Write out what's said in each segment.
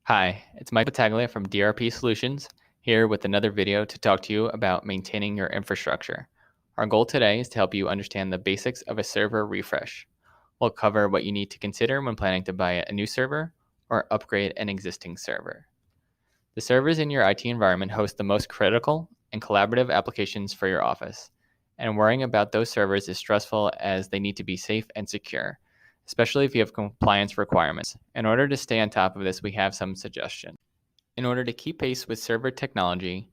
Hi, it's Mike Battaglia from DRP Solutions, here with another video to talk to you about maintaining your infrastructure. Our goal today is to help you understand the basics of a server refresh. We'll cover what you need to consider when planning to buy a new server or upgrade an existing server. The servers in your IT environment host the most critical and collaborative applications for your office, and worrying about those servers is stressful as they need to be safe and secure, especially if you have compliance requirements. In order to stay on top of this, we have some suggestions. In order to keep pace with server technology,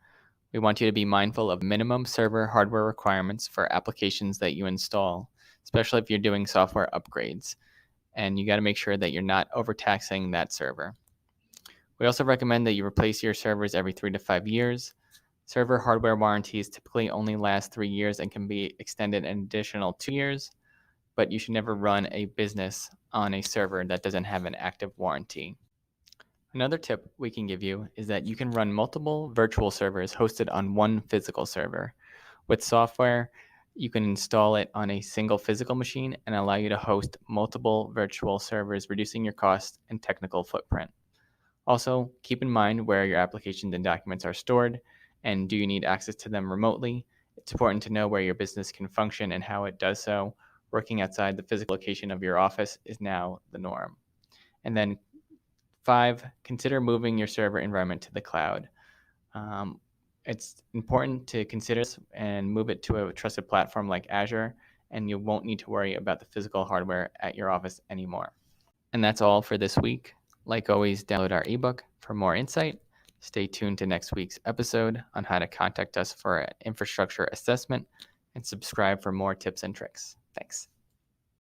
we want you to be mindful of minimum server hardware requirements for applications that you install, especially if you're doing software upgrades. And you got to make sure that you're not overtaxing that server. We also recommend that you replace your servers every 3 to 5 years. Server hardware warranties typically only last 3 years and can be extended an additional 2 years, but you should never run a business on a server that doesn't have an active warranty. Another tip we can give you is that you can run multiple virtual servers hosted on one physical server. With software, you can install it on a single physical machine and allow you to host multiple virtual servers, reducing your cost and technical footprint. Also, keep in mind where your applications and documents are stored and do you need access to them remotely. It's important to know where your business can function and how it does so. Working outside the physical location of your office is now the norm. And then 5, consider moving your server environment to the cloud. It's important to consider this and move it to a trusted platform like Azure, and you won't need to worry about the physical hardware at your office anymore. And that's all for this week. Like always, download our ebook for more insight. Stay tuned to next week's episode on how to contact us for an infrastructure assessment and subscribe for more tips and tricks. Thanks.